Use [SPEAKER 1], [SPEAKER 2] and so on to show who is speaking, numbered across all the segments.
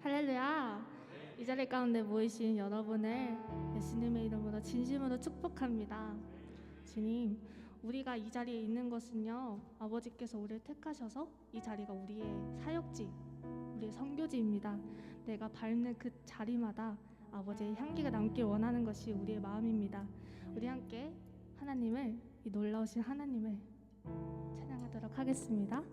[SPEAKER 1] 할렐루야! 이 자리 가운데 모이신 여러분을 예수님의 이름으로 진심으로 축복합니다. 주님, 우리가 이 자리에 있는 것은요, 아버지께서 우리를 택하셔서 이 자리가 우리의 사역지, 우리의 선교지입니다. 내가 밟는 그 자리마다 아버지의 향기가 남길 원하는 것이 우리의 마음입니다. 우리 함께 하나님을, 이 놀라우신 하나님을 찬양하도록 하겠습니다.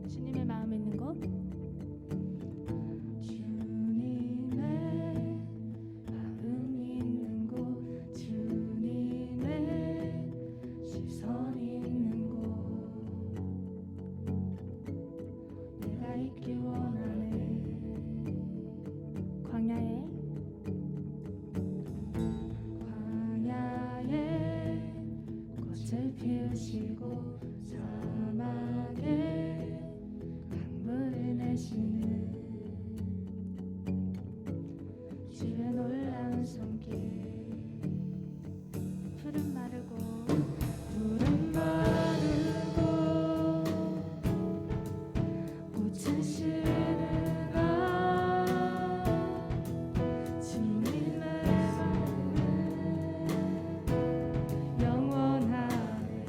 [SPEAKER 1] 주님의 마음에 있는 곳, 꽃을 피우시고 사막에 강물을 내시는 주의 놀라운 손길. 푸른 마르고 꽃은 시르가 주님의 영원하네.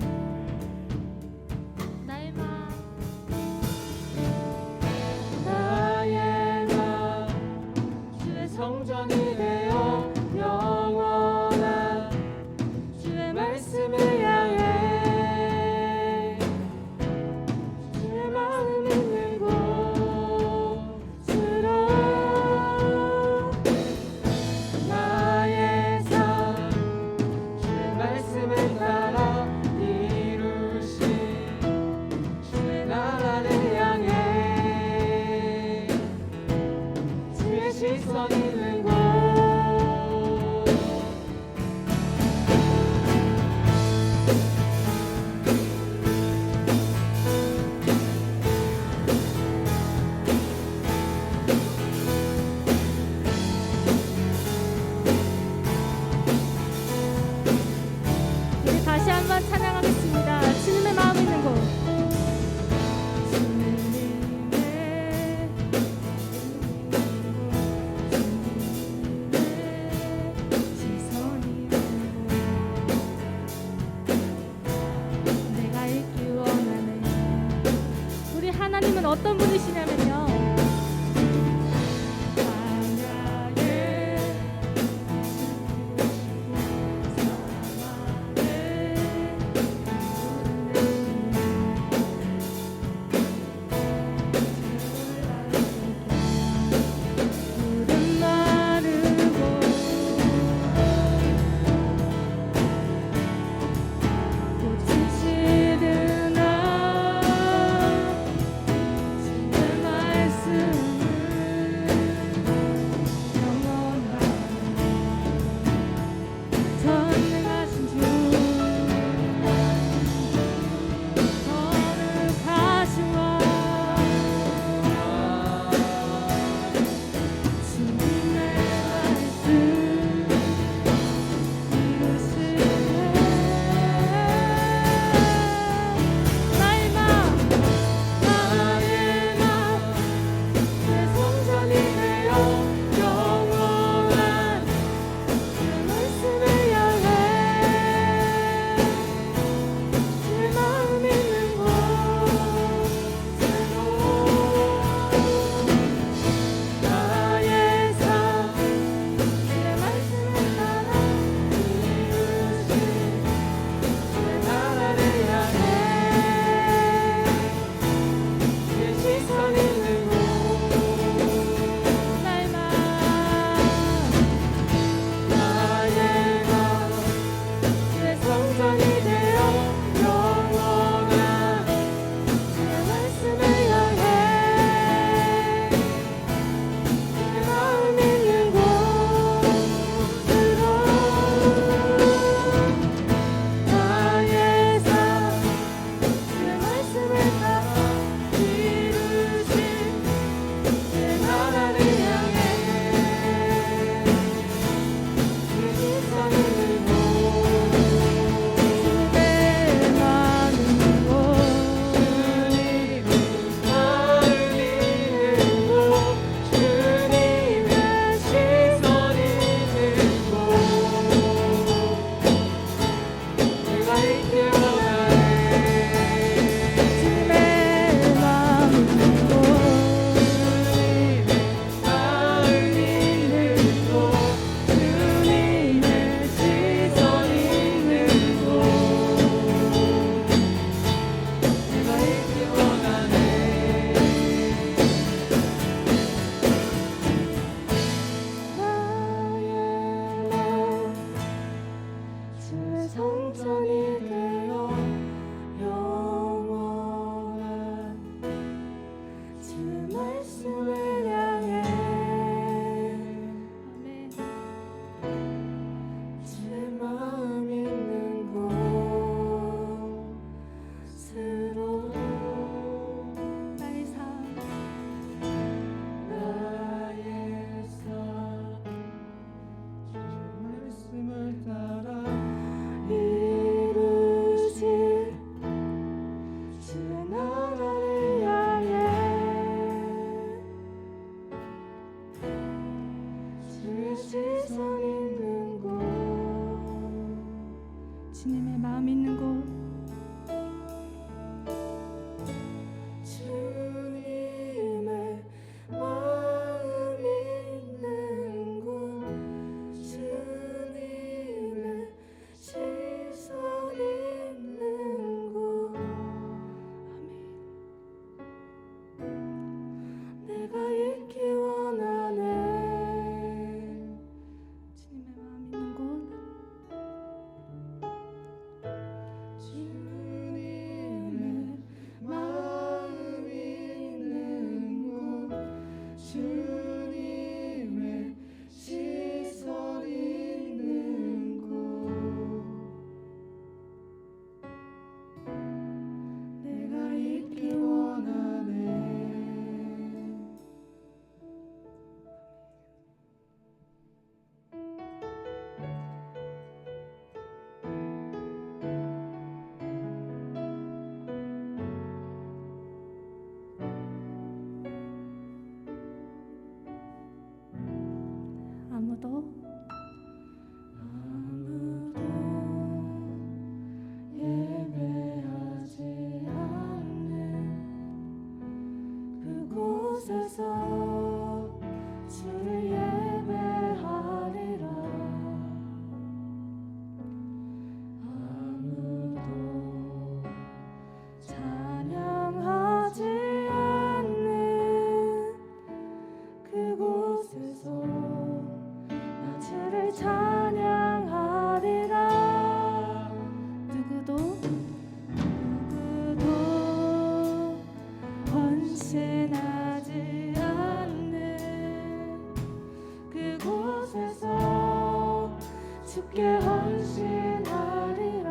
[SPEAKER 1] 주께 헌신하리라.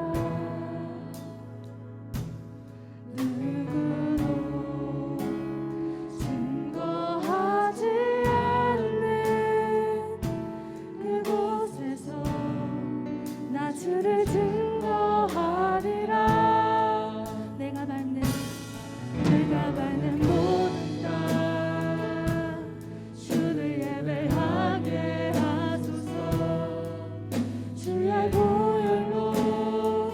[SPEAKER 1] 누구도 증거하지 않는 그곳에서 나 주를 증거하리라. 내가 밟는 모든 땅 주를 예배하게 하소서. 주의 보혈로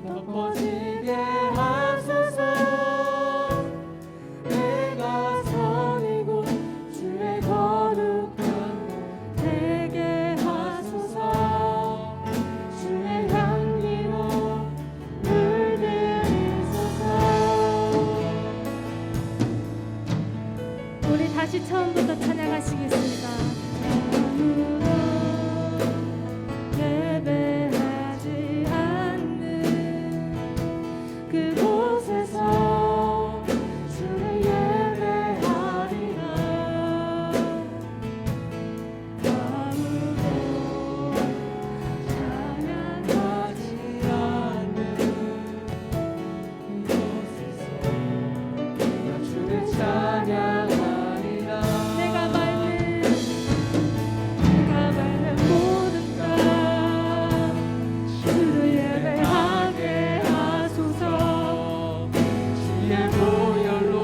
[SPEAKER 1] 덮어지게 하소서. 내가 선이고 주의 거룩한 곳 되게 하소서. 주의 향기로 물들이소서. 우리 다시 처음부터 찬양하시겠습니다. 아무도 예배하지 않는 그곳에서 주를 예배하리라. 아무도 찬양하지 않는 그곳에서 나 주를 찬양하리라. 내가 밟는 모든 땅 주를 예배하게 하소서.
[SPEAKER 2] 주의 보혈로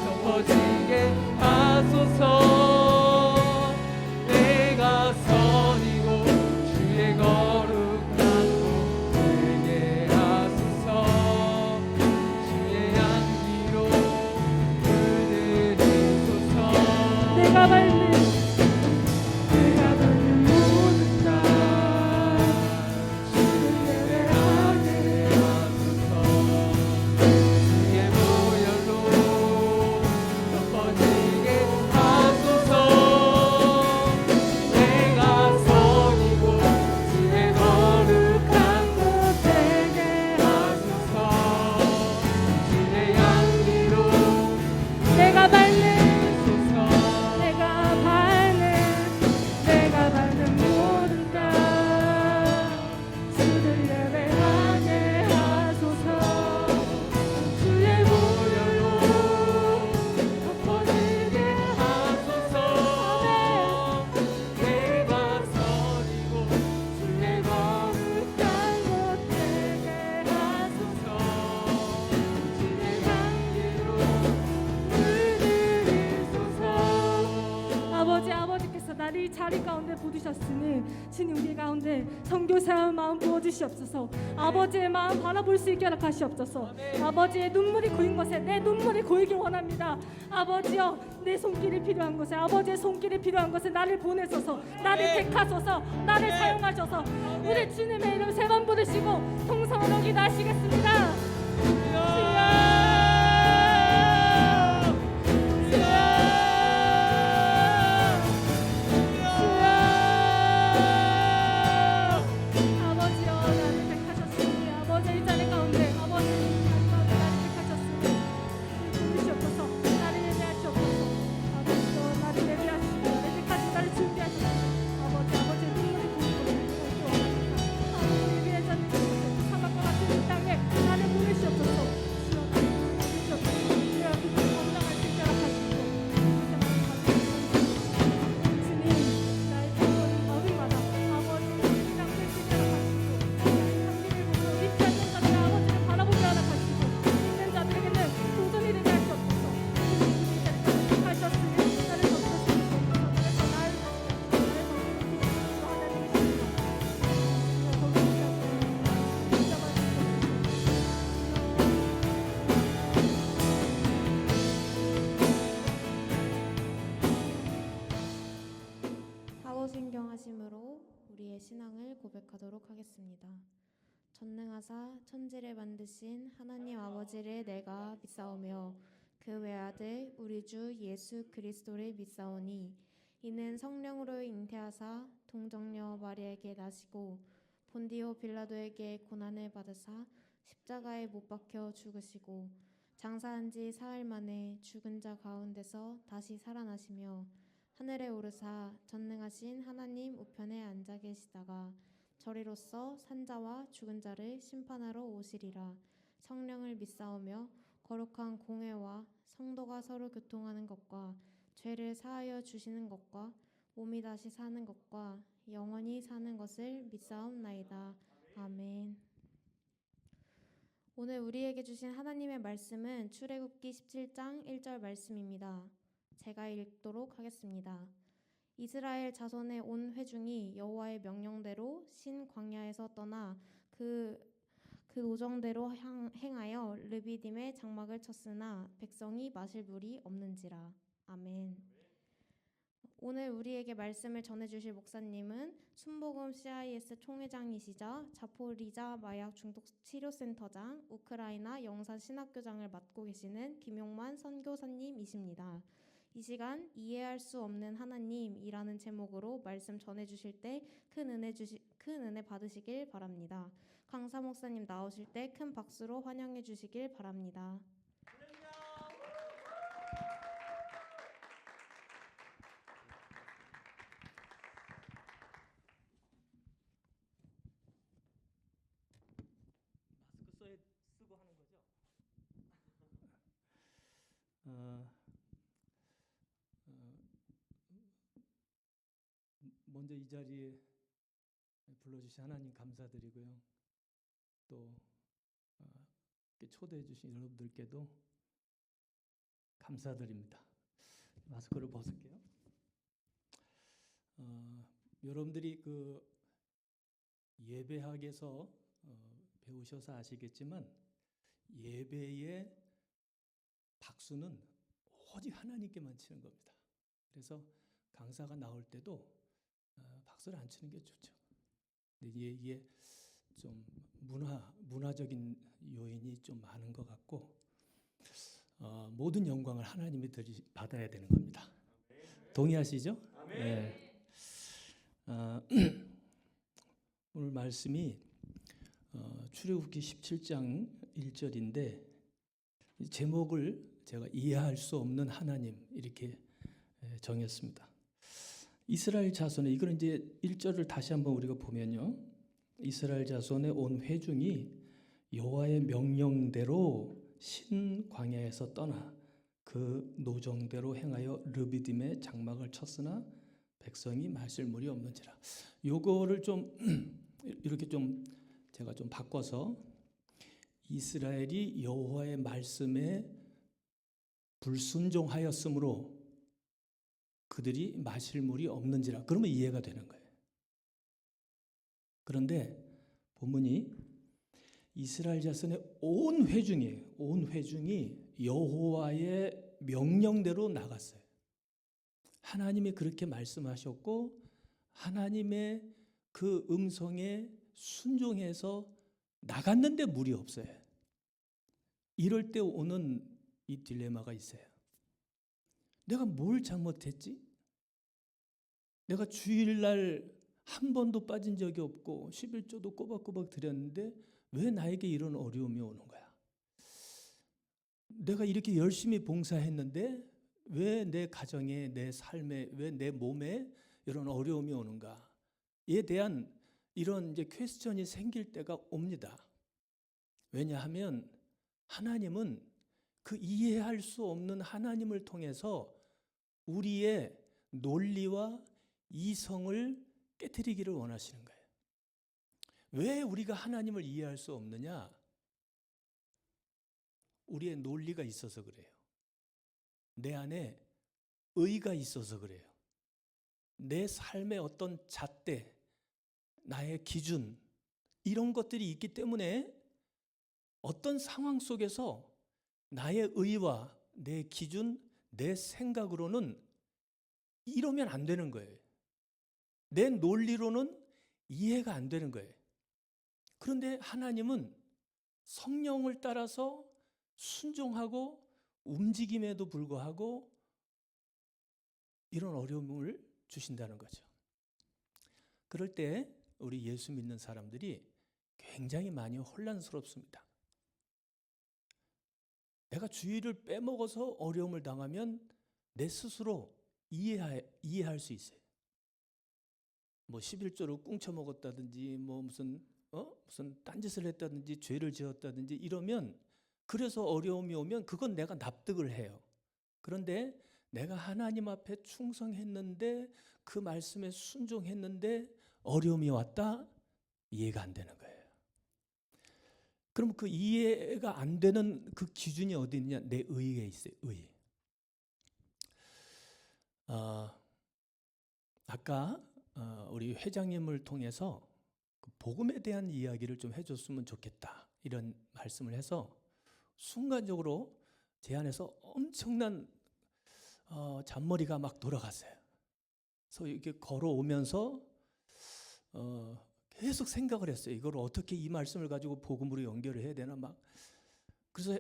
[SPEAKER 2] 덮어지게 하소서. 내가 선이고 주의 거룩한 곳 되게 하소서. 주의 향기로 물들이소서.
[SPEAKER 1] 내가 밟는 모든 땅 주를 예배하게
[SPEAKER 2] 하소서. 주의 보혈로 덮어지게 하소서. 내가 선이고 주의 거룩한 곳 되게 하소서. 주의 향기로
[SPEAKER 1] 내가 밟는
[SPEAKER 2] 소서.
[SPEAKER 1] 내가 밟는 모든 땅 주를 예배하게 하소서.
[SPEAKER 2] 주의 보혈로 덮어지게 하소서. 내가 선이고 주의 거룩한 곳 되게 하소서. 주의 향기로 물들이소서.
[SPEAKER 1] 아버지께서 나를 이 자리 가운데 부르셨으니 주님 우리 가운데 선교사의 마음 부어주시옵소서. 아버지의 마음 바라볼 수 있게 허락하시옵소서. 아버지의 눈물이 고인 곳에 내 눈물이 고이길 원합니다. 아버지여, 내 손길이 필요한 곳에, 아버지의 손길이 필요한 곳에 나를 보내소서. 나를 택하소서. 나를 사용하셔서 우리 주님의 이름 세 번 부르시고 통성으로 기도하시겠습니다. 아버지여, 나를 택하셨으니 아버지 이 자리 가운데 아버지 나를 택하셨으니 부르시옵소서. 나를 예배하시옵소서. 아버지여, 나를 예배하시고 택하신 나를 준비하소서. 아버지의 눈물이 보이고 아버지 위에 젖는 사막과 같은 이 땅에 나를 보내시옵소서. 주여 나를 부르시옵소서. 내가 그 건강할 수 있게 하시고 주님, 나의 기도는 어디마다 아버지 이 땅 펼치게 하시고 상기를 보고 믿지 않는 자들의 아버지를 바라보게 하시고 믿는 자들에게는 도전이 되게 하시옵소서. 주님 하셨으니 나를 덮으시옵소서. 그래서 나를 덮으시옵소서.
[SPEAKER 3] 사도신경하심으로 우리의 신앙을 고백하도록 하겠습니다. 전능하사 천지를 만드신 하나님 아버지를 내가 믿사오며 그 외아들 우리 주 예수 그리스도를 믿사오니 이는 성령으로 잉태하사 동정녀 마리아에게 나시고 본디오 빌라도에게 고난을 받으사 십자가에 못 박혀 죽으시고 장사한 지 사흘 만에 죽은 자 가운데서 다시 살아나시며 하늘에 오르사 전능하신 하나님 우편에 앉아 계시다가 저리로서 산자와 죽은 자를 심판하러 오시리라. 성령을 믿사오며 거룩한 공회와 성도가 서로 교통하는 것과 죄를 사하여 주시는 것과 몸이 다시 사는 것과 영원히 사는 것을 믿사옵나이다. 아멘. 오늘 우리에게 주신 하나님의 말씀은 출애굽기 17장 1절 말씀입니다. 제가 읽도록 하겠습니다. 이스라엘 자손의 온 회중이 여호와의 명령대로 신 광야에서 떠나 그 노정대로 행하여 르비딤의 장막을 쳤으나 백성이 마실 물이 없는지라. 아멘. 오늘 우리에게 말씀을 전해주실 목사님은 순복음 CIS 총회장이시자 자포리자 마약 중독 치료센터장, 우크라이나 영산 신학교장을 맡고 계시는 김용만 선교사님이십니다. 이 시간 이해할 수 없는 하나님이라는 제목으로 말씀 전해주실 때 큰 은혜 받으시길 바랍니다. 강사 목사님 나오실 때 큰 박수로 환영해 주시길 바랍니다.
[SPEAKER 2] 마스크 쓰고 하는 거죠? 먼저 이 자리에 불러주신 하나님 감사드리고요. 또 초대해 주신 여러분들께도 감사드립니다. 마스크를 벗을게요. 여러분들이 그 예배학에서 배우셔서 아시겠지만 예배의 박수는 오직 하나님께만 치는 겁니다. 그래서 강사가 나올 때도 박수를 안 치는 게 좋죠. 근데 이게 좀 문화적인 요인이 좀 많은 것 같고 모든 영광을 하나님이 받아야 되는 겁니다. 동의하시죠? 네. 오늘 말씀이 출애굽기 17장 1절인데 제목을 제가 이해할 수 없는 하나님 이렇게 정했습니다. 이스라엘 자손의 이거는 이제 1절을 다시 한번 우리가 보면요. 이스라엘 자손의 온 회중이 여호와의 명령대로 신 광야에서 떠나 그 노정대로 행하여 르비딤의 장막을 쳤으나 백성이 마실 물이 없는지라. 요거를 좀 이렇게 좀 제가 좀 바꿔서 이스라엘이 여호와의 말씀에 불순종하였으므로 그들이 마실 물이 없는지라. 그러면 이해가 되는 거예요. 그런데 본문이 이스라엘 자손의 온 회중이 여호와의 명령대로 나갔어요. 하나님이 그렇게 말씀하셨고 하나님의 그 음성에 순종해서 나갔는데 물이 없어요. 이럴 때 오는 이 딜레마가 있어요. 내가 뭘 잘못했지? 내가 주일날 한 번도 빠진 적이 없고 11조도 꼬박꼬박 드렸는데 왜 나에게 이런 어려움이 오는 거야? 내가 이렇게 열심히 봉사했는데 왜 내 가정에, 내 삶에, 왜 내 몸에 이런 어려움이 오는가에 대한 이런 이제 퀘스천이 생길 때가 옵니다. 왜냐하면 하나님은 그 이해할 수 없는 하나님을 통해서 우리의 논리와 이성을 깨트리기를 원하시는 거예요. 왜 우리가 하나님을 이해할 수 없느냐? 우리의 논리가 있어서 그래요. 내 안에 의가 있어서 그래요. 내 삶의 어떤 잣대, 나의 기준 이런 것들이 있기 때문에 어떤 상황 속에서 나의 의와 내 기준, 내 생각으로는 이러면 안 되는 거예요. 내 논리로는 이해가 안 되는 거예요. 그런데 하나님은 성령을 따라서 순종하고 움직임에도 불구하고 이런 어려움을 주신다는 거죠. 그럴 때 우리 예수 믿는 사람들이 굉장히 많이 혼란스럽습니다. 내가 주일을 빼먹어서 어려움을 당하면 내 스스로 이해할 수 있어요. 뭐 11조를 꿍쳐 먹었다든지 뭐 무슨 딴짓을 했다든지 죄를 지었다든지 이러면, 그래서 어려움이 오면 그건 내가 납득을 해요. 그런데 내가 하나님 앞에 충성했는데, 그 말씀에 순종했는데 어려움이 왔다? 이해가 안 되는 거예요. 그럼 그 이해가 안 되는 그 기준이 어디 있냐? 내 의에 있어요. 의. 아까 우리 회장님을 통해서 그 복음에 대한 이야기를 좀 해줬으면 좋겠다, 이런 말씀을 해서 순간적으로 제 안에서 엄청난 잔머리가 막 돌아갔어요. 그래서 이렇게 걸어오면서 계속 생각을 했어요. 이걸 어떻게 이 말씀을 가지고 복음으로 연결을 해야 되나 막. 그래서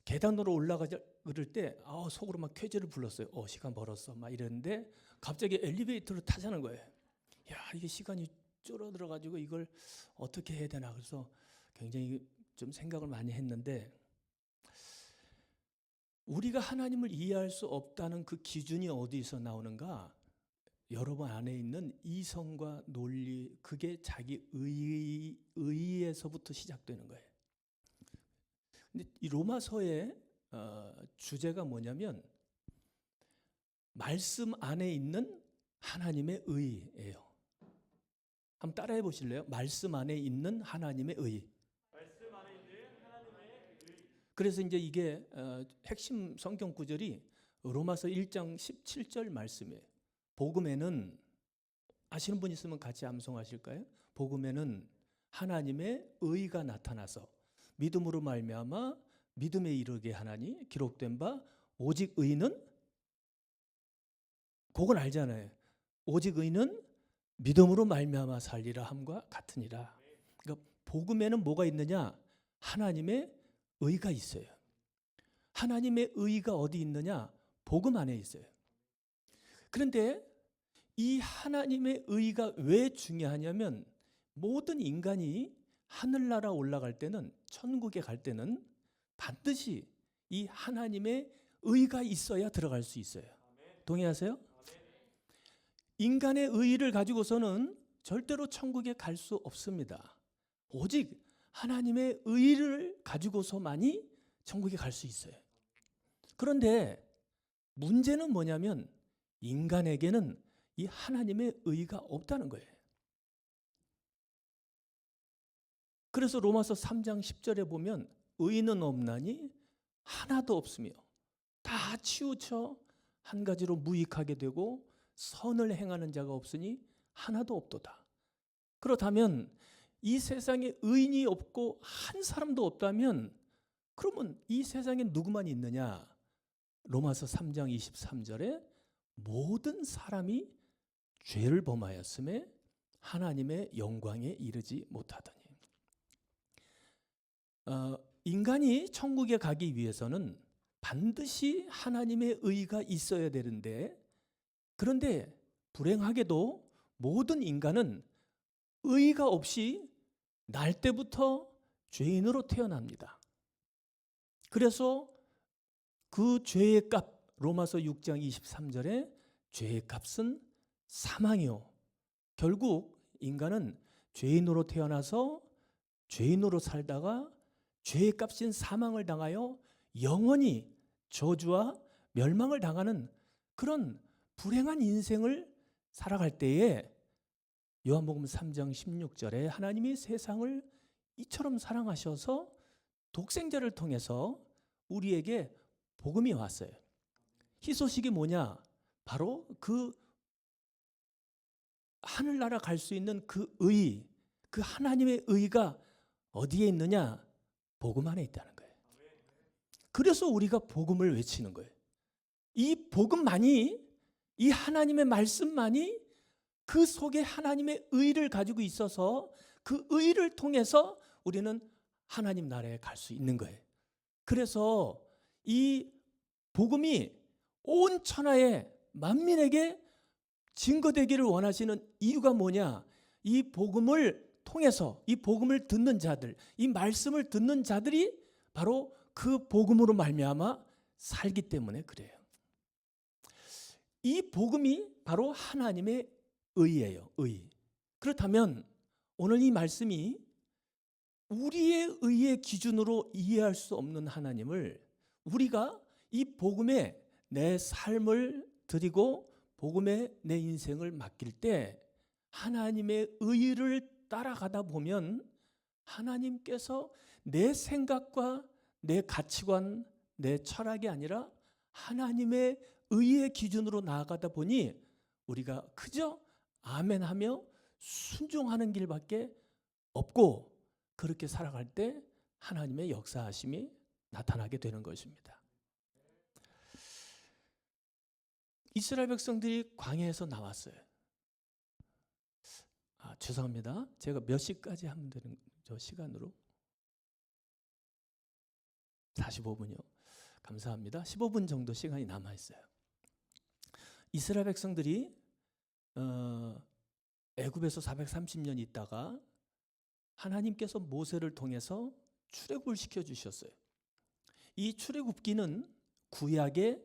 [SPEAKER 2] 계단으로 올라가자 그럴 때 속으로 막 쾌재를 불렀어요. 시간 벌었어 막 이랬는데, 갑자기 엘리베이터를 타자는 거예요. 야, 이게 시간이 줄어들어 가지고 이걸 어떻게 해야 되나. 그래서 굉장히 좀 생각을 많이 했는데, 우리가 하나님을 이해할 수 없다는 그 기준이 어디서 나오는가? 여러분 안에 있는 이성과 논리, 그게 자기 의에서부터 시작되는 거예요. 근데 이 로마서의 주제가 뭐냐면, 말씀 안에 있는 하나님의 의예요. 한번 따라해 보실래요? 말씀 안에 있는 하나님의 의.
[SPEAKER 4] 말씀 안에 있는 하나님의 의.
[SPEAKER 2] 그래서 이제 이게 핵심 성경 구절이 로마서 1장 17절 말씀이에요. 복음에는, 아시는 분 있으면 같이 암송하실까요? 복음에는 하나님의 의가 나타나서 믿음으로 말미암아 믿음에 이르게 하나니 기록된 바 오직 의는, 그건 알잖아요. 오직 의는 믿음으로 말미암아 살리라 함과 같으니라. 그러니까 복음에는 뭐가 있느냐? 하나님의 의가 있어요. 하나님의 의가 어디 있느냐? 복음 안에 있어요. 그런데 이 하나님의 의가 왜 중요하냐면, 모든 인간이 하늘나라 올라갈 때는, 천국에 갈 때는 반드시 이 하나님의 의가 있어야 들어갈 수 있어요. 동의하세요? 인간의 의를 가지고서는 절대로 천국에 갈 수 없습니다. 오직 하나님의 의를 가지고서만이 천국에 갈 수 있어요. 그런데 문제는 뭐냐면, 인간에게는 이 하나님의 의가 없다는 거예요. 그래서 로마서 3장 10절에 보면, 의는 없나니 하나도 없으며 다 치우쳐 한 가지로 무익하게 되고 선을 행하는 자가 없으니 하나도 없도다. 그렇다면 이 세상에 의인이 없고 한 사람도 없다면, 그러면 이 세상에 누구만 있느냐? 로마서 3장 23절에 모든 사람이 죄를 범하였음에 하나님의 영광에 이르지 못하더니. 인간이 천국에 가기 위해서는 반드시 하나님의 의가 있어야 되는데, 그런데 불행하게도 모든 인간은 의가 없이 날 때부터 죄인으로 태어납니다. 그래서 그 죄의 값, 로마서 6장 23절에 죄의 값은 사망이요. 결국 인간은 죄인으로 태어나서 죄인으로 살다가 죄의 값인 사망을 당하여 영원히 저주와 멸망을 당하는 그런 불행한 인생을 살아갈 때에, 요한복음 3장 16절에 하나님이 세상을 이처럼 사랑하셔서 독생자를 통해서 우리에게 복음이 왔어요. 희소식이 뭐냐? 바로 그 하늘나라 갈 수 있는 그 의, 그 하나님의 의가 어디에 있느냐? 복음 안에 있다는 거예요. 그래서 우리가 복음을 외치는 거예요. 이 복음만이, 이 하나님의 말씀만이 그 속에 하나님의 의를 가지고 있어서 그 의를 통해서 우리는 하나님 나라에 갈 수 있는 거예요. 그래서 이 복음이 온 천하의 만민에게 증거되기를 원하시는 이유가 뭐냐? 이 복음을 통해서, 이 복음을 듣는 자들, 이 말씀을 듣는 자들이 바로 그 복음으로 말미암아 살기 때문에 그래요. 이 복음이 바로 하나님의 의예요. 의. 그렇다면 오늘 이 말씀이 우리의 의의 기준으로 이해할 수 없는 하나님을 우리가 이 복음에 내 삶을 드리고 복음에 내 인생을 맡길 때 하나님의 의를 따라가다 보면 하나님께서 내 생각과 내 가치관, 내 철학이 아니라 하나님의 의의 기준으로 나아가다 보니 우리가 그저 아멘하며 순종하는 길밖에 없고 그렇게 살아갈 때 하나님의 역사하심이 나타나게 되는 것입니다. 이스라엘 백성들이 광야에서 나왔어요. 죄송합니다. 제가 몇 시까지 하면 되는 저 시간으로? 45분이요. 감사합니다. 15분 정도 시간이 남아 있어요. 이스라엘 백성들이 애굽에서 430년 있다가 하나님께서 모세를 통해서 출애굽을 시켜주셨어요. 이 출애굽기는 구약의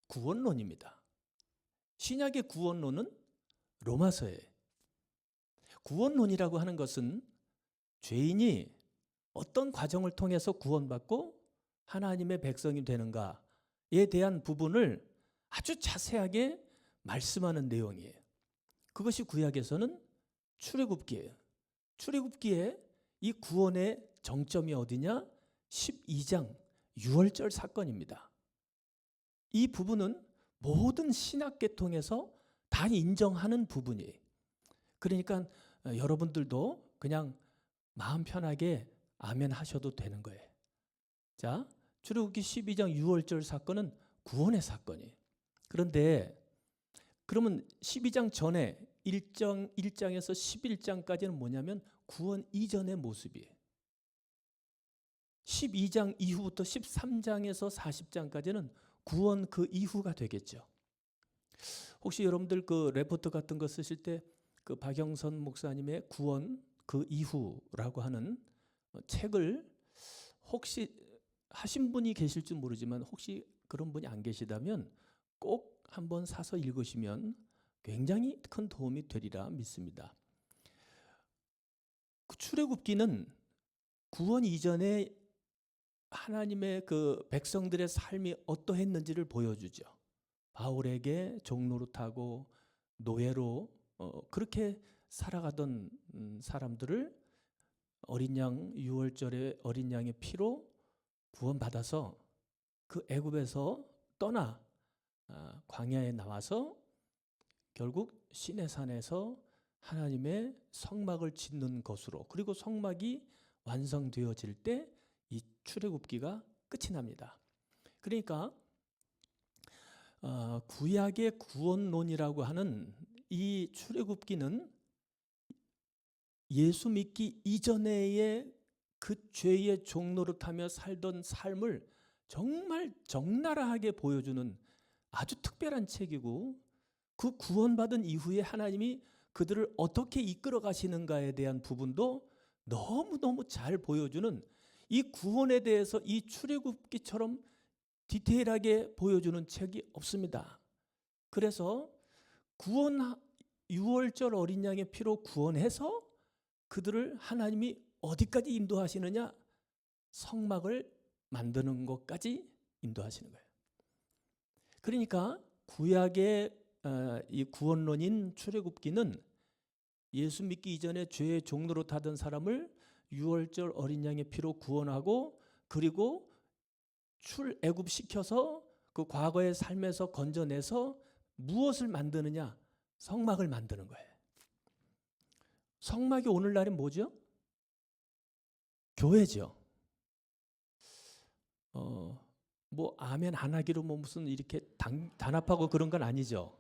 [SPEAKER 2] 구원론입니다. 신약의 구원론은 로마서예요. 구원론이라고 하는 것은 죄인이 어떤 과정을 통해서 구원받고 하나님의 백성이 되는가에 대한 부분을 아주 자세하게 말씀하는 내용이에요. 그것이 구약에서는 출애굽기예요. 출애굽기에 이 구원의 정점이 어디냐? 12장 6월절 사건입니다. 이 부분은 모든 신학계통에서 다 인정하는 부분이에요. 그러니까 여러분들도 그냥 마음 편하게 아멘 하셔도 되는 거예요. 자, 출애굽기 12장 6월절 사건은 구원의 사건이에요. 그런데 그러면 12장 전에 1장에서 11장까지는 뭐냐면 구원 이전의 모습이에요. 12장 이후부터 13장에서 40장까지는 구원 그 이후가 되겠죠. 혹시 여러분들 그 레포트 같은 거 쓰실 때 그 박영선 목사님의 구원 그 이후라고 하는 책을 혹시 하신 분이 계실지 모르지만 혹시 그런 분이 안 계시다면 꼭 한번 사서 읽으시면 굉장히 큰 도움이 되리라 믿습니다. 그 출애굽기는 구원 이전에 하나님의 그 백성들의 삶이 어떠했는지를 보여주죠. 바울에게 종노릇하고 노예로 그렇게 살아가던 사람들을 어린 양 6월절에 어린 양의 피로 구원받아서 그 애굽에서 떠나 광야에 나와서 결국 시내산에서 하나님의 성막을 짓는 것으로 그리고 성막이 완성되어질 때 이 출애굽기가 끝이 납니다. 그러니까 구약의 구원론이라고 하는 이 출애굽기는 예수 믿기 이전의 그 죄의 종노릇하며 살던 삶을 정말 적나라하게 보여주는 아주 특별한 책이고 그 구원받은 이후에 하나님이 그들을 어떻게 이끌어 가시는가에 대한 부분도 너무너무 잘 보여주는 이 구원에 대해서 이 출애굽기처럼 디테일하게 보여주는 책이 없습니다. 그래서 구원 6월절 어린 양의 피로 구원해서 그들을 하나님이 어디까지 인도하시느냐? 성막을 만드는 것까지 인도하시는 거예요. 그러니까 구약의 이 구원론인 출애굽기는 예수 믿기 이전에 죄의 종로로 타던 사람을 6월절 어린 양의 피로 구원하고 그리고 출애굽시켜서 그 과거의 삶에서 건져내서 무엇을 만드느냐? 성막을 만드는 거예요. 성막이 오늘날은 뭐죠? 교회죠. 뭐 아멘 안 하기로 뭐 무슨 이렇게 단합하고 그런 건 아니죠.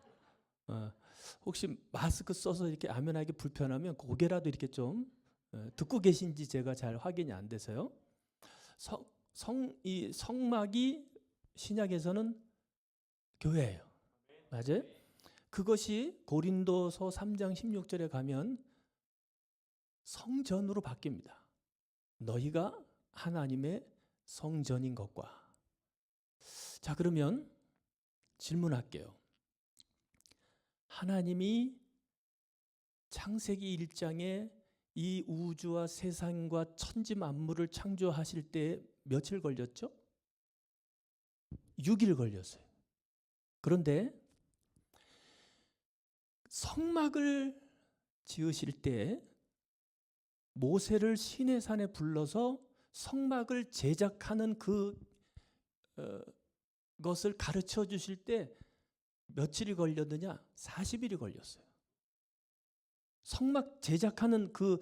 [SPEAKER 2] 혹시 마스크 써서 이렇게 아멘 하기 불편하면 고개라도 이렇게 좀 듣고 계신지 제가 잘 확인이 안 돼서요. 이 성막이 신약에서는 교회예요. 맞아요? 그것이 고린도서 3장 16절에 가면 성전으로 바뀝니다. 너희가 하나님의 성전인 것과. 자, 그러면 질문할게요. 하나님이 창세기 1장에 이 우주와 세상과 천지 만물을 창조하실 때 며칠 걸렸죠? 6일 걸렸어요. 그런데 성막을 지으실 때 모세를 시내산에 불러서 성막을 제작하는 것을 가르쳐 주실 때 며칠이 걸렸느냐? 40일이 걸렸어요. 성막 제작하는 그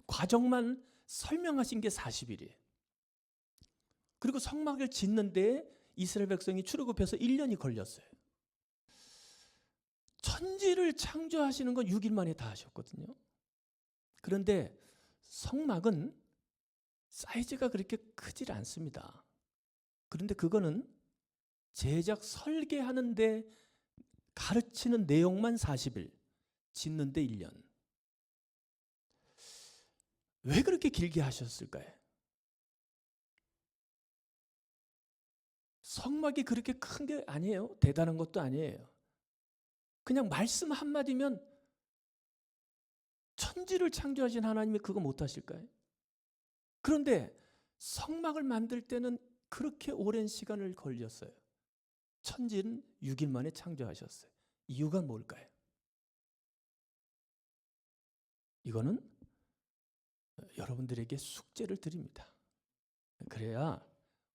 [SPEAKER 2] 과정만 설명하신 게 40일이에요. 그리고 성막을 짓는데 이스라엘 백성이 출애굽해서 1년이 걸렸어요. 천지를 창조하시는 건 6일 만에 다 하셨거든요. 그런데 성막은 사이즈가 그렇게 크질 않습니다. 그런데 그거는 제작 설계하는데 가르치는 내용만 40일, 짓는데 1년. 왜 그렇게 길게 하셨을까요? 성막이 그렇게 큰 게 아니에요. 대단한 것도 아니에요. 그냥 말씀 한마디면 천지를 창조하신 하나님이 그거 못하실까요? 그런데 성막을 만들 때는 그렇게 오랜 시간을 걸렸어요. 천지는 6일 만에 창조하셨어요. 이유가 뭘까요? 이거는 여러분들에게 숙제를 드립니다. 그래야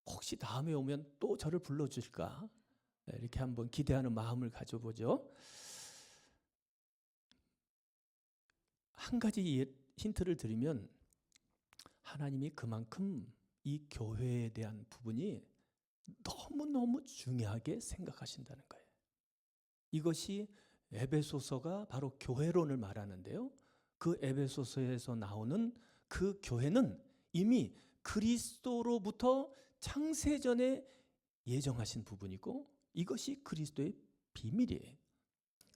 [SPEAKER 2] 혹시 다음에 오면 또 저를 불러주실까? 이렇게 한번 기대하는 마음을 가져보죠. 한 가지 힌트를 드리면 하나님이 그만큼 이 교회에 대한 부분이 너무너무 중요하게 생각하신다는 거예요. 이것이 에베소서가 바로 교회론을 말하는데요. 그 에베소서에서 나오는 그 교회는 이미 그리스도로부터 창세전에 예정하신 부분이고 이것이 그리스도의 비밀이에요.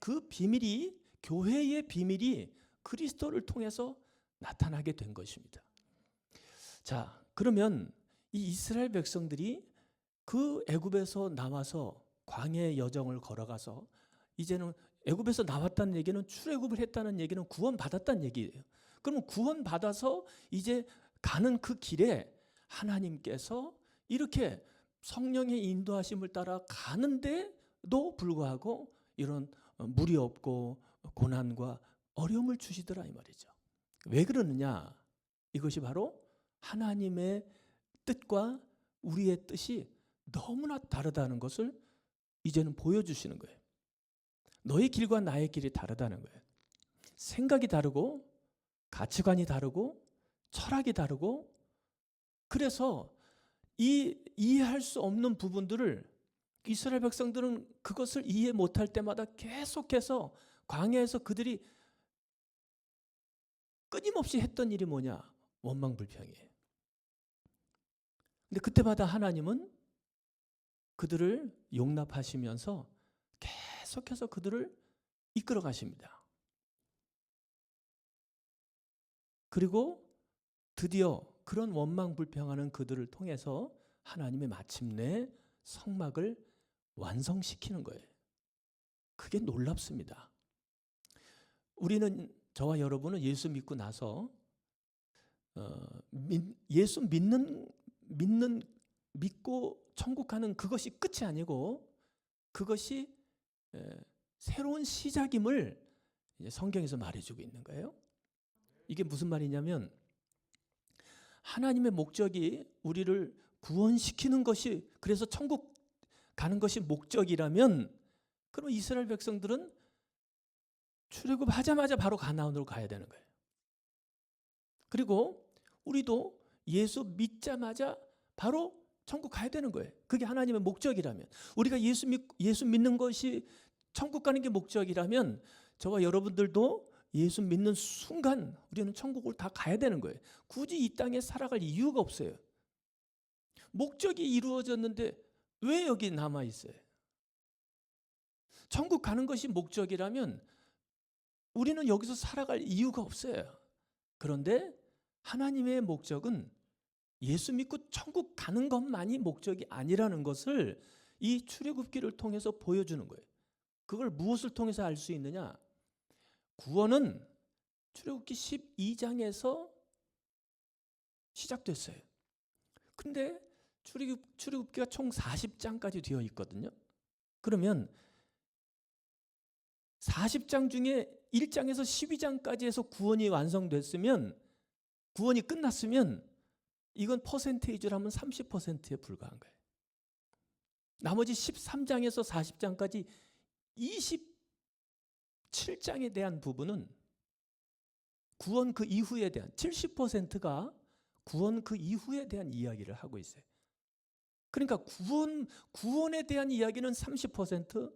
[SPEAKER 2] 그 비밀이 교회의 비밀이 그리스도를 통해서 나타나게 된 것입니다. 자, 그러면 이 이스라엘 백성들이 그 애굽에서 나와서 광야의 여정을 걸어가서 이제는 애굽에서 나왔다는 얘기는 출애굽을 했다는 얘기는 구원받았다는 얘기예요. 그러면 구원받아서 이제 가는 그 길에 하나님께서 이렇게 성령의 인도하심을 따라 가는데도 불구하고 이런 물이 없고 고난과 어려움을 주시더라 이 말이죠. 왜 그러느냐? 이것이 바로 하나님의 뜻과 우리의 뜻이 너무나 다르다는 것을 이제는 보여주시는 거예요. 너의 길과 나의 길이 다르다는 거예요. 생각이 다르고 가치관이 다르고 철학이 다르고 그래서 이해할 수 없는 부분들을 이스라엘 백성들은 그것을 이해 못할 때마다 계속해서 광야에서 그들이 끊임없이 했던 일이 뭐냐? 원망불평이에요. 근데 그때마다 하나님은 그들을 용납하시면서 계속해서 그들을 이끌어 가십니다. 그리고 드디어 그런 원망불평하는 그들을 통해서 하나님이 마침내 성막을 완성시키는 거예요. 그게 놀랍습니다. 우리는 저와 여러분은 예수 믿고 나서 예수 믿고 천국 가는 그것이 끝이 아니고 그것이 새로운 시작임을 성경에서 말해주고 있는 거예요. 이게 무슨 말이냐면 하나님의 목적이 우리를 구원시키는 것이 그래서 천국 가는 것이 목적이라면 그럼 이스라엘 백성들은 출애굽하자마자 바로 가나안으로 가야 되는 거예요. 그리고 우리도 예수 믿자마자 바로 천국 가야 되는 거예요. 그게 하나님의 목적이라면 우리가 예수 믿는 것이 천국 가는 게 목적이라면 저와 여러분들도 예수 믿는 순간 우리는 천국을 다 가야 되는 거예요. 굳이 이 땅에 살아갈 이유가 없어요. 목적이 이루어졌는데 왜 여기 남아 있어요? 천국 가는 것이 목적이라면 우리는 여기서 살아갈 이유가 없어요. 그런데 하나님의 목적은 예수 믿고 천국 가는 것만이 목적이 아니라는 것을 이 출애굽기를 통해서 보여주는 거예요. 그걸 무엇을 통해서 알 수 있느냐? 구원은 출애굽기 12장에서 시작됐어요. 근데 출애굽기가 총 40장까지 되어 있거든요. 그러면 40장 중에 1장에서 12장까지 해서 구원이 완성됐으면, 구원이 끝났으면 이건 퍼센테이지로 하면 30%에 불과한 거예요. 나머지 13장에서 40장까지 27장에 대한 부분은 구원 그 이후에 대한 70%가 구원 그 이후에 대한 이야기를 하고 있어요. 그러니까 구원에 대한 이야기는 30%,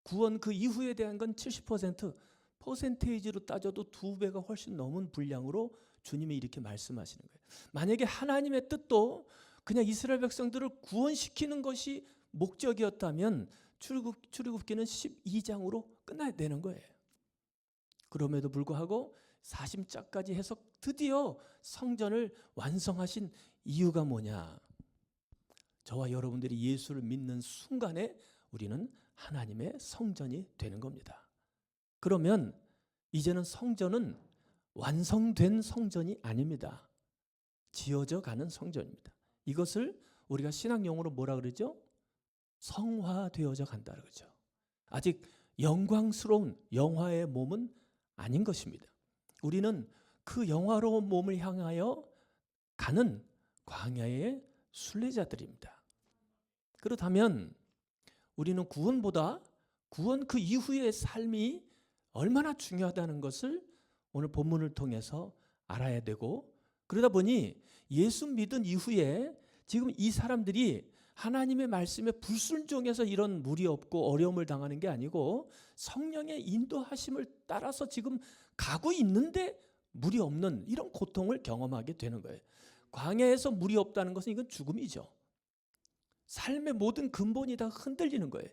[SPEAKER 2] 구원 그 이후에 대한 건 70%, 퍼센테이지로 따져도 2배가 훨씬 넘은 분량으로 주님이 이렇게 말씀하시는 거예요. 만약에 하나님의 뜻도 그냥 이스라엘 백성들을 구원시키는 것이 목적이었다면 출애굽기는 12장으로 끝나야 되는 거예요. 그럼에도 불구하고 40장까지 해서 드디어 성전을 완성하신 이유가 뭐냐? 저와 여러분들이 예수를 믿는 순간에 우리는 하나님의 성전이 되는 겁니다. 그러면 이제는 성전은 완성된 성전이 아닙니다. 지어져 가는 성전입니다. 이것을 우리가 신학 용어로 뭐라 그러죠? 성화되어져 간다 그러죠. 아직 영광스러운 영화의 몸은 아닌 것입니다. 우리는 그 영화로운 몸을 향하여 가는 광야의 순례자들입니다. 그렇다면 우리는 구원보다 구원 그 이후의 삶이 얼마나 중요하다는 것을 오늘 본문을 통해서 알아야 되고, 그러다 보니 예수 믿은 이후에 지금 이 사람들이 하나님의 말씀에 불순종해서 이런 무리 없고 어려움을 당하는 게 아니고 성령의 인도하심을 따라서 지금 가고 있는데 물이 없는 이런 고통을 경험하게 되는 거예요. 광야에서 물이 없다는 것은 이건 죽음이죠. 삶의 모든 근본이 다 흔들리는 거예요.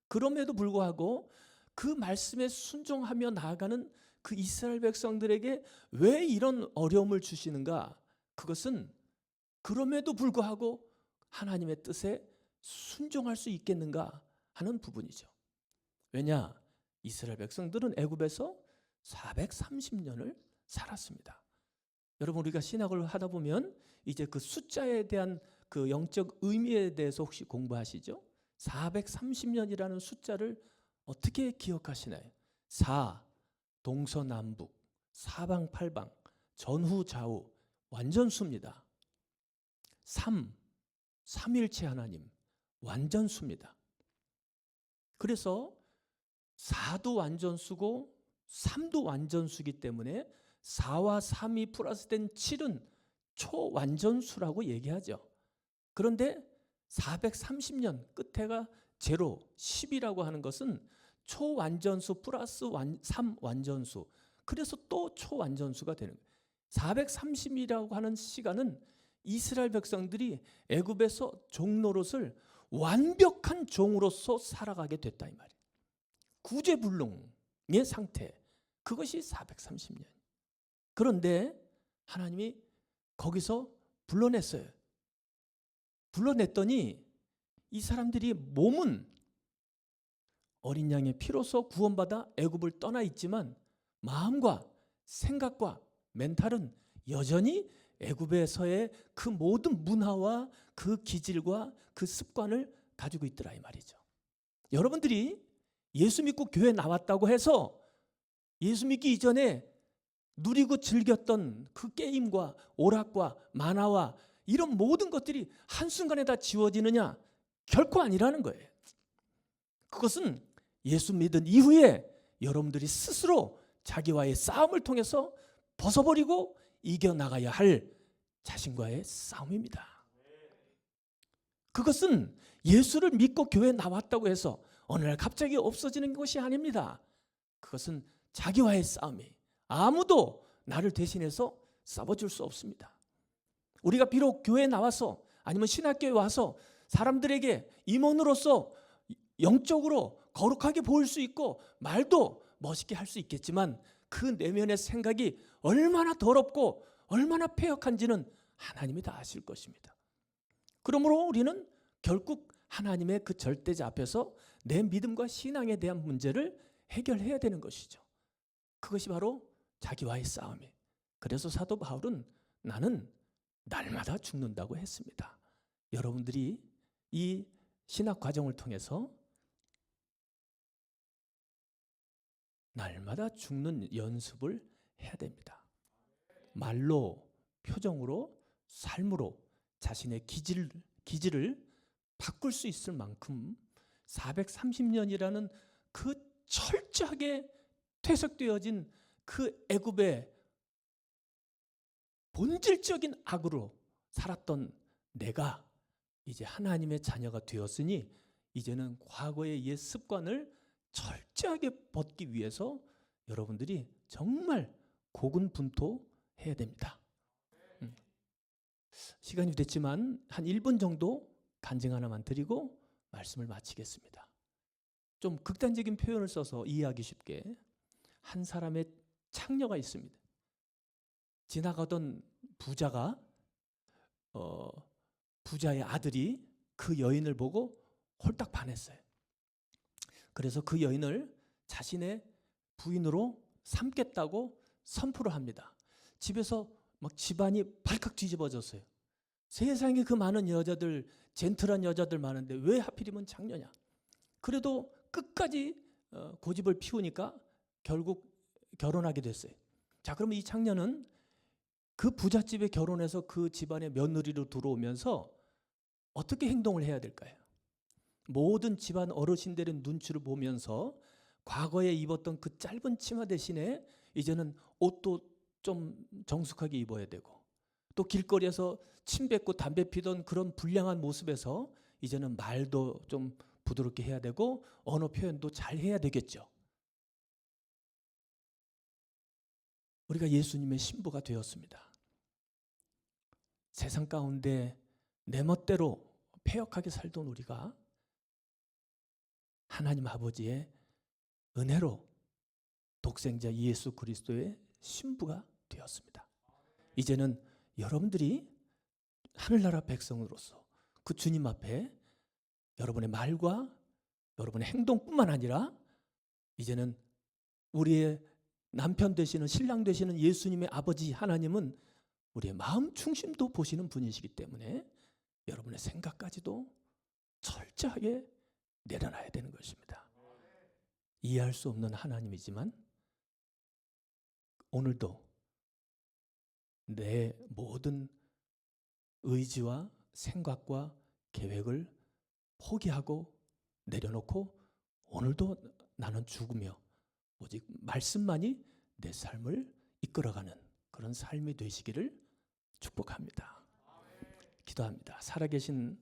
[SPEAKER 2] 그럼에도 불구하고 그 말씀에 순종하며 나아가는 그 이스라엘 백성들에게 왜 이런 어려움을 주시는가? 그것은 그럼에도 불구하고 하나님의 뜻에 순종할 수 있겠는가 하는 부분이죠. 왜냐? 이스라엘 백성들은 애굽에서 430년을 살았습니다. 여러분, 우리가 신학을 하다 보면 이제 그 숫자에 대한 그 영적 의미에 대해서 혹시 공부하시죠? 430년이라는 숫자를 어떻게 기억하시나요? 4, 동서남북, 사방팔방, 전후좌우, 완전수입니다. 3, 삼일체 하나님, 완전수입니다. 그래서 4도 완전수고 3도 완전수기 때문에 4와 3이 플러스된 7은 초완전수라고 얘기하죠. 그런데 430년 끝에가 제로, 10이라고 하는 것은 초완전수 플러스 3완전수, 그래서 또 초완전수가 되는 거예요. 430이라고 하는 시간은 이스라엘 백성들이 애굽에서 종노릇을 완벽한 종으로서 살아가게 됐다 이 말이에요. 구제불능의 상태, 그것이 430년. 그런데 하나님이 거기서 불러냈어요. 불러냈더니 이 사람들이 몸은 어린 양의 피로서 구원받아 애굽을 떠나 있지만 마음과 생각과 멘탈은 여전히 애굽에서의 그 모든 문화와 그 기질과 그 습관을 가지고 있더라 이 말이죠. 여러분들이 예수 믿고 교회 나왔다고 해서 예수 믿기 이전에 누리고 즐겼던 그 게임과 오락과 만화와 이런 모든 것들이 한순간에 다 지워지느냐? 결코 아니라는 거예요. 그것은 예수 믿은 이후에 여러분들이 스스로 자기와의 싸움을 통해서 벗어버리고 이겨나가야 할 자신과의 싸움입니다. 그것은 예수를 믿고 교회에 나왔다고 해서 어느 날 갑자기 없어지는 것이 아닙니다. 그것은 자기와의 싸움이 아무도 나를 대신해서 싸워줄 수 없습니다. 우리가 비록 교회에 나와서 아니면 신학교에 와서 사람들에게 임원으로서 영적으로 거룩하게 보일 수 있고 말도 멋있게 할 수 있겠지만 그 내면의 생각이 얼마나 더럽고 얼마나 패역한지는 하나님이 다 아실 것입니다. 그러므로 우리는 결국 하나님의 그 절대자 앞에서 내 믿음과 신앙에 대한 문제를 해결해야 되는 것이죠. 그것이 바로 자기와의 싸움이에요. 그래서 사도 바울은 나는 날마다 죽는다고 했습니다. 여러분들이 이 신학 과정을 통해서 날마다 죽는 연습을 해야 됩니다. 말로, 표정으로, 삶으로 자신의 기질을 바꿀 수 있을 만큼 430년이라는 그 철저하게 퇴색되어진 그 애굽의 본질적인 악으로 살았던 내가 이제 하나님의 자녀가 되었으니 이제는 과거의 옛 습관을 철저하게 벗기 위해서 여러분들이 정말 고군분투해야 됩니다. 시간이 됐지만 한 1분 정도 간증 하나만 드리고 말씀을 마치겠습니다. 좀 극단적인 표현을 써서 이해하기 쉽게 한 사람의 창녀가 있습니다. 지나가던 부자가 부자의 아들이 그 여인을 보고 홀딱 반했어요. 그래서 그 여인을 자신의 부인으로 삼겠다고 선포를 합니다. 집에서 막 집안이 발칵 뒤집어졌어요. 세상에 그 많은 여자들, 젠틀한 여자들 많은데 왜 하필이면 장녀냐. 그래도 끝까지 고집을 피우니까 결국 결혼하게 됐어요. 자, 그러면 이 장녀는 그 부잣집에 결혼해서 그 집안의 며느리로 들어오면서 어떻게 행동을 해야 될까요? 모든 집안 어르신들의 눈치를 보면서 과거에 입었던 그 짧은 치마 대신에 이제는 옷도 좀 정숙하게 입어야 되고, 또 길거리에서 침 뱉고 담배 피던 그런 불량한 모습에서 이제는 말도 좀 부드럽게 해야 되고 언어 표현도 잘 해야 되겠죠. 우리가 예수님의 신부가 되었습니다. 세상 가운데 내 멋대로 패역하게 살던 우리가 하나님 아버지의 은혜로 독생자 예수 그리스도의 신부가 되었습니다. 이제는 여러분들이 하늘나라 백성으로서 그 주님 앞에 여러분의 말과 여러분의 행동뿐만 아니라 이제는 우리의 남편 되시는, 신랑 되시는 예수님의 아버지 하나님은 우리의 마음 중심도 보시는 분이시기 때문에 여러분의 생각까지도 철저하게 내려놔야 되는 것입니다. 이해할 수 없는 하나님이지만 오늘도 내 모든 의지와 생각과 계획을 포기하고 내려놓고 오늘도 나는 죽으며 오직 말씀만이 내 삶을 이끌어가는 그런 삶이 되시기를 축복합니다. 기도합니다. 살아계신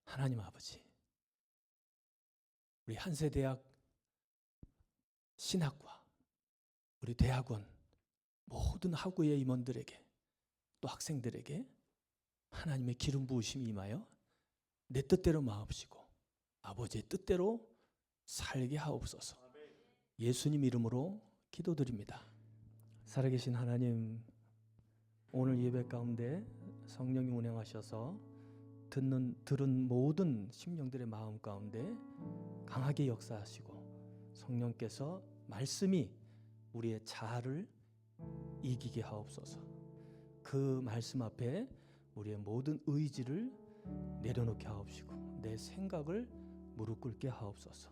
[SPEAKER 2] 하나님 아버지, 우리 한세대학 신학과, 우리 대학원 모든 학우의 임원들에게 또 학생들에게 하나님의 기름 부으심이 임하여 내 뜻대로 마옵시고 아버지의 뜻대로 살게 하옵소서. 예수님 이름으로 기도드립니다. 살아계신 하나님, 오늘 예배 가운데 성령이 운행하셔서 들은 모든 심령들의 마음 가운데 강하게 역사하시고 성령께서 말씀이 우리의 자아를 이기게 하옵소서. 그 말씀 앞에 우리의 모든 의지를 내려놓게 하옵시고 내 생각을 무릎 꿇게 하옵소서.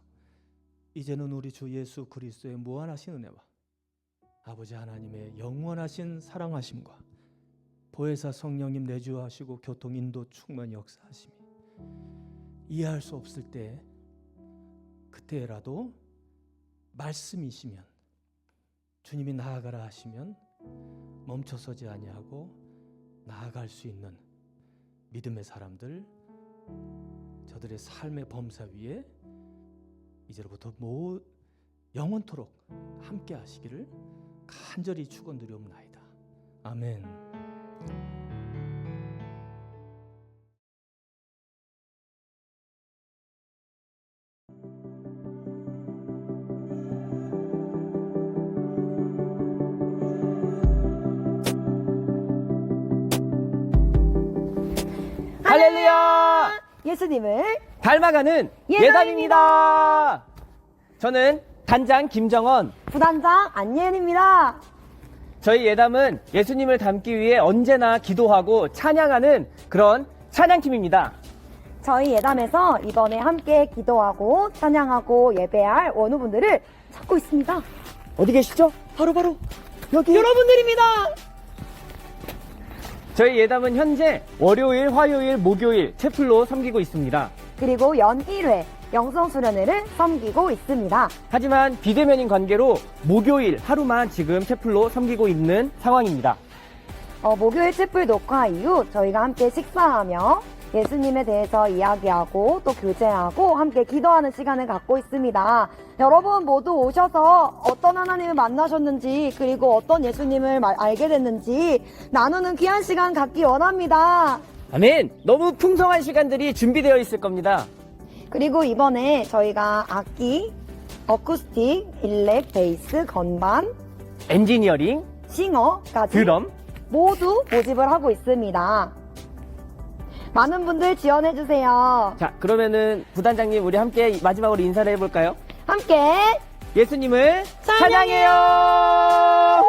[SPEAKER 2] 이제는 우리 주 예수 그리스도의 무한하신 은혜와 아버지 하나님의 영원하신 사랑하심과 보혜사 성령님 내주하시고 교통 인도 충만히 역사하심이 이해할 수 없을 때 그때라도 말씀이시면 주님이 나아가라 하시면 멈춰서지 아니하고 나아갈 수 있는 믿음의 사람들, 저들의 삶의 범사 위에 이제로부터 영원토록 함께 하시기를 간절히 축원드리옵나이다. 아멘.
[SPEAKER 5] 할렐루야! 예수님을 닮아가는 예담입니다. 저는 단장 김정원.
[SPEAKER 6] 부단장 안예은입니다.
[SPEAKER 5] 저희 예담은 예수님을 닮기 위해 언제나 기도하고 찬양하는 그런 찬양팀입니다.
[SPEAKER 6] 저희 예담에서 이번에 함께 기도하고 찬양하고 예배할 원우분들을 찾고 있습니다.
[SPEAKER 5] 어디 계시죠?
[SPEAKER 6] 바로
[SPEAKER 5] 여기
[SPEAKER 6] 여러분들입니다.
[SPEAKER 5] 저희 예담은 현재 월요일, 화요일, 목요일 채플로 섬기고 있습니다.
[SPEAKER 6] 그리고 연 1회 영성수련회를 섬기고 있습니다.
[SPEAKER 5] 하지만 비대면인 관계로 목요일 하루만 지금 채플로 섬기고 있는 상황입니다.
[SPEAKER 6] 목요일 채플 녹화 이후 저희가 함께 식사하며 예수님에 대해서 이야기하고 또 교제하고 함께 기도하는 시간을 갖고 있습니다. 여러분 모두 오셔서 어떤 하나님을 만나셨는지 그리고 어떤 예수님을 알게 됐는지 나누는 귀한 시간 갖기 원합니다.
[SPEAKER 5] 아멘! 너무 풍성한 시간들이 준비되어 있을 겁니다.
[SPEAKER 6] 그리고 이번에 저희가 악기, 어쿠스틱, 일렉, 베이스, 건반,
[SPEAKER 5] 엔지니어링,
[SPEAKER 6] 싱어까지
[SPEAKER 5] 드럼,
[SPEAKER 6] 모두 모집을 하고 있습니다. 많은 분들 지원해주세요.
[SPEAKER 5] 자, 그러면은 부단장님 우리 함께 마지막으로 인사를 해볼까요?
[SPEAKER 6] 함께
[SPEAKER 5] 예수님을
[SPEAKER 6] 찬양해요!
[SPEAKER 5] 찬양해요!